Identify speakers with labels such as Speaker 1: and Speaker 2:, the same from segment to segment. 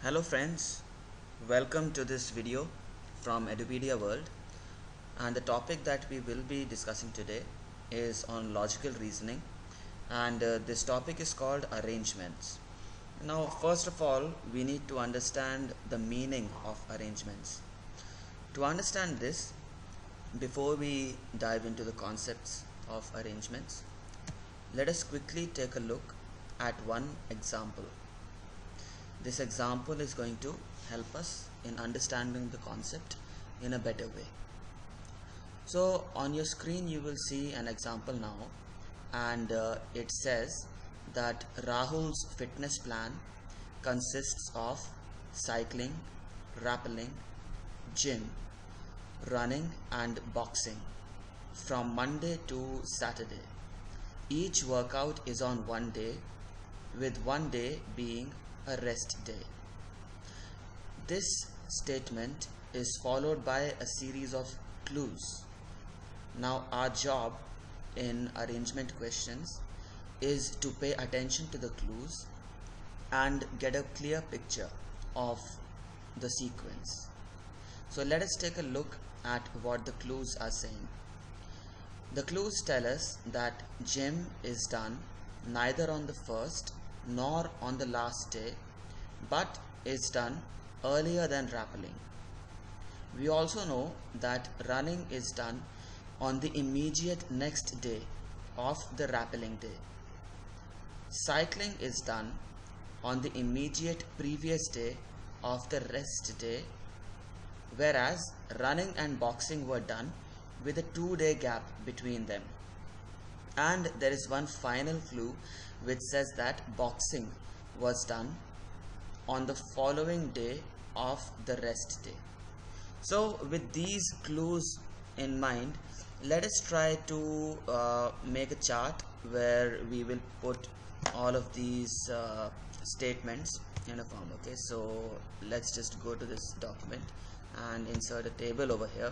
Speaker 1: Hello friends, welcome to this video from Edupedia World, and the topic that we will be discussing today is on logical reasoning, and this topic is called arrangements. Now first of all we need to understand the meaning of arrangements. To understand this, before we dive into the concepts of arrangements, let us quickly take a look at one example. This example is going to help us in understanding the concept in a better way. So on your screen you will see an example now, and it says that Rahul's fitness plan consists of cycling, rappelling, gym, running and boxing from Monday to Saturday. Each workout is on one day, with one day being a rest day. This statement is followed by a series of clues. Now our job in arrangement questions is to pay attention to the clues and get a clear picture of the sequence. So let us take a look at what the clues are saying. The clues tell us that gym is done neither on the first nor on the last day, but is done earlier than rappelling. We also know that running is done on the immediate next day of the rappelling day. Cycling is done on the immediate previous day of the rest day, whereas running and boxing were done with a 2-day gap between them. And there is one final clue which says that boxing was done on the following day of the rest day. So with these clues in mind, let us try to make a chart where we will put all of these statements in a form. Okay, so let's just go to this document and insert a table over here.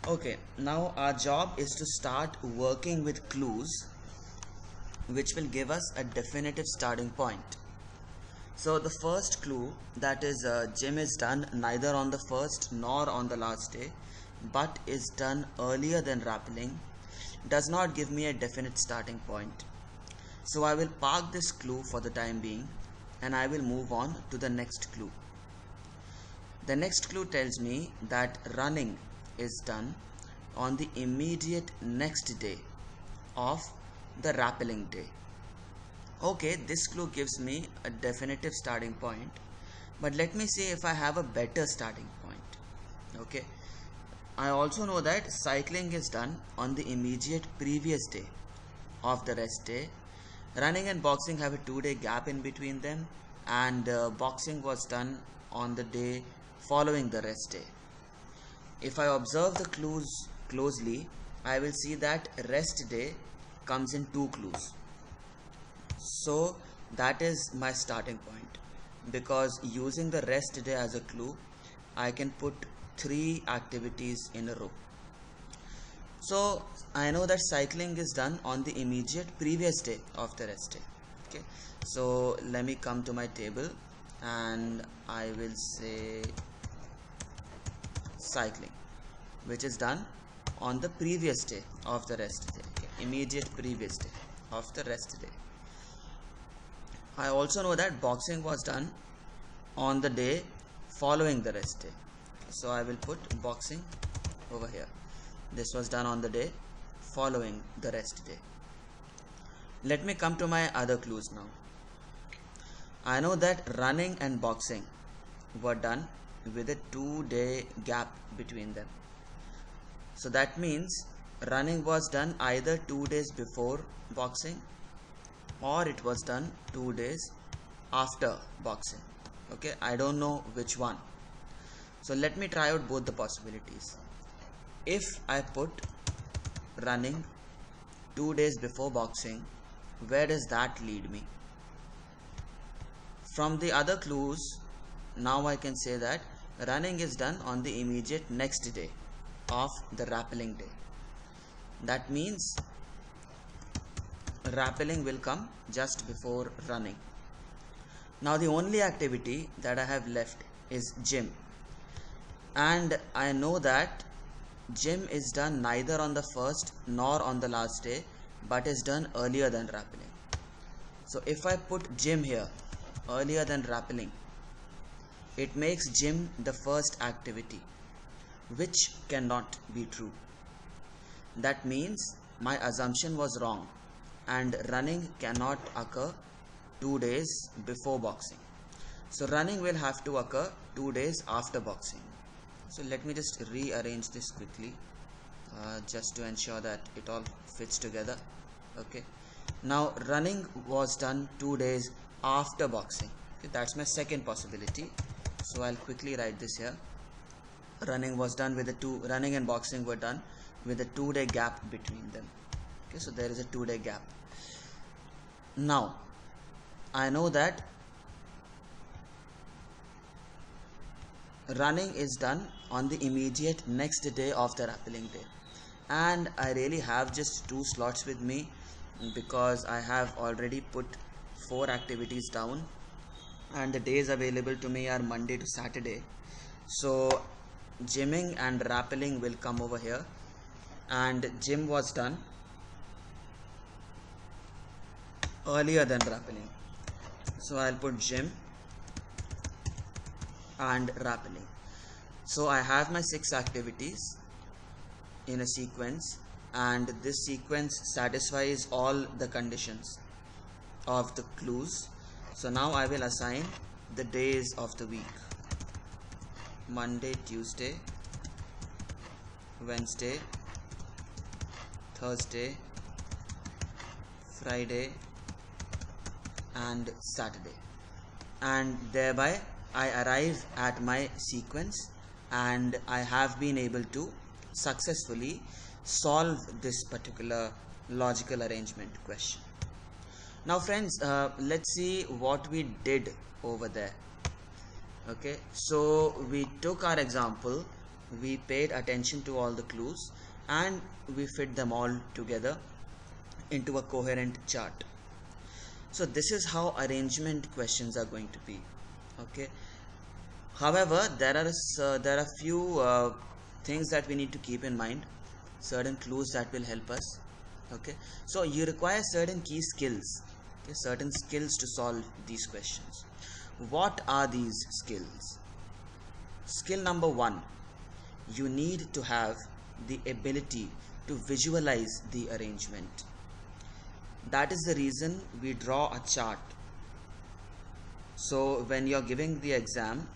Speaker 1: Okay, now our job is to start working with clues which will give us a definitive starting point. So the first clue, that is gym is done neither on the first nor on the last day, but is done earlier than rappelling, does not give me a definite starting point. So I will park this clue for the time being and I will move on to the next clue. The next clue tells me that running is done on the immediate next day of the rappelling day. Okay, this clue gives me a definitive starting point, but let me see if I have a better starting point. Okay, I also know that cycling is done on the immediate previous day of the rest day. Running and boxing have a 2-day gap in between them, and boxing was done on the day following the rest day. If I observe the clues closely, I will see that rest day comes in 2 clues. So that is my starting point, because using the rest day as a clue, I can put 3 activities in a row. So I know that cycling is done on the immediate previous day of the rest day. Okay, so let me come to my table and I will say cycling, which is done on the previous day of the rest day. Okay, immediate previous day of the rest day. I also know that boxing was done on the day following the rest day. So I will put boxing over here. This was done on the day following the rest day. Let me come to my other clues now. I know that running and boxing were done with a 2-day gap between them. So that means running was done either 2 days before boxing, or it was done 2 days after boxing. Okay, I don't know which one. So let me try out both the possibilities. If I put running 2 days before boxing, where does that lead me? From the other clues, now I can say that running is done on the immediate next day of the rappelling day. That means rappelling will come just before running. Now the only activity that I have left is gym, and I know that gym is done neither on the first nor on the last day, but is done earlier than rappelling. So if I put gym here earlier than rappelling, it makes gym the first activity, which cannot be true. That means my assumption was wrong, and running cannot occur 2 days before boxing. So running will have to occur 2 days after boxing. So let me just rearrange this quickly, just to ensure that it all fits together. Okay, now running was done 2 days after boxing. Okay, that's my second possibility. So I'll quickly write this here. Running and boxing were done with a 2-day gap between them. Okay, so there is a 2-day gap. Now I know that running is done on the immediate next day of the rappelling day, and I really have just 2 slots with me because I have already put 4 activities down, and the days available to me are Monday to Saturday. So gymming and rappelling will come over here, and gym was done earlier than rappelling, so I'll put gym and rappelling. So I have my 6 activities in a sequence, and this sequence satisfies all the conditions of the clues. So now I will assign the days of the week: Monday, Tuesday, Wednesday, Thursday, Friday and Saturday, and thereby I arrive at my sequence, and I have been able to successfully solve this particular logical arrangement question. Now friends, let's see what we did over there. Okay, so we took our example, we paid attention to all the clues, and we fit them all together into a coherent chart. So this is how arrangement questions are going to be. Okay, however, there are few things that we need to keep in mind, certain clues that will help us. Okay, so you require certain key skills, okay, certain skills to solve these questions. What are these skills? Skill number 1, you need to have the ability to visualize the arrangement. That is the reason we draw a chart. So when you're giving the exam,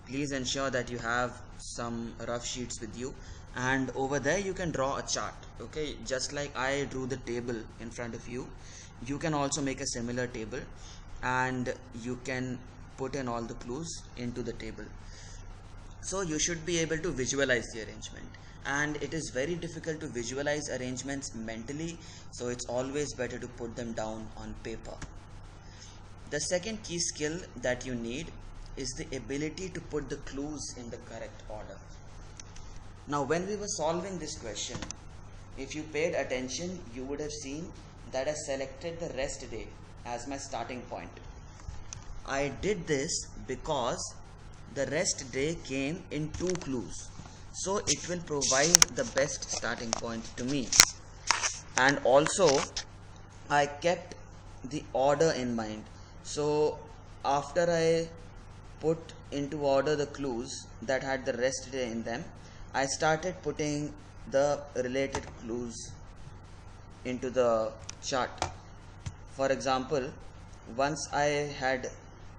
Speaker 1: please ensure that you have some rough sheets with you, and over there you can draw a chart. Okay, just like I drew the table in front of you, you can also make a similar table, and you can put in all the clues into the table. So you should be able to visualize the arrangement, and it is very difficult to visualize arrangements mentally, so it's always better to put them down on paper. The second key skill that you need is the ability to put the clues in the correct order. Now when we were solving this question, if you paid attention, you would have seen that I selected the rest day as my starting point. I did this because the rest day came in 2 clues, so it will provide the best starting point to me. And also I kept the order in mind, so after I put into order the clues that had the rest day in them, I started putting the related clues into the chart. For example, once I had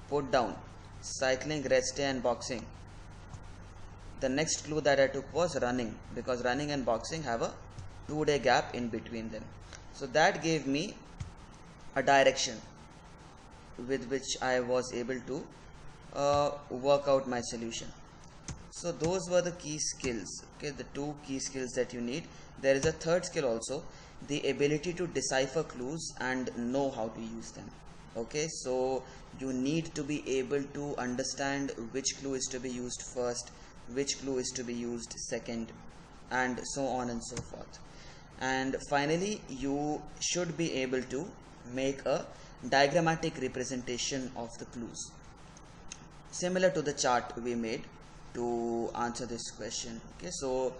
Speaker 1: put down cycling, rest day and boxing, the next clue that I took was running, because running and boxing have a 2-day gap in between them. So that gave me a direction with which I was able to work out my solution. So those were the key skills, okay, the 2 key skills that you need. There is a third skill also, the ability to decipher clues and know how to use them. Okay, so you need to be able to understand which clue is to be used first, which clue is to be used second, and so on and so forth. And finally, you should be able to make a diagrammatic representation of the clues. similar to the chart we made to answer this question. Okay, so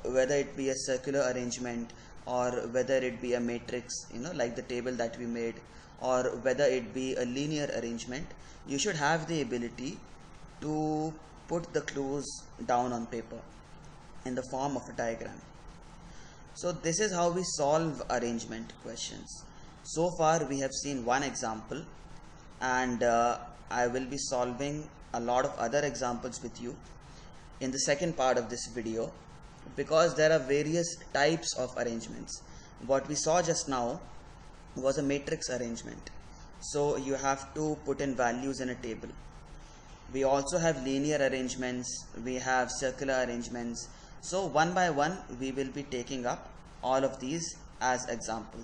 Speaker 1: whether it be a circular arrangement or whether it be a matrix, like the table that we made, or whether it be a linear arrangement, you should have the ability to put the clues down on paper in the form of a diagram. So this is how we solve arrangement questions. So far we have seen one example, and I will be solving a lot of other examples with you in the second part of this video, because there are various types of arrangements. What we saw just now was a matrix arrangement, so you have to put in values in a table. We also have linear arrangements, we have circular arrangements. So one by one we will be taking up all of these as examples.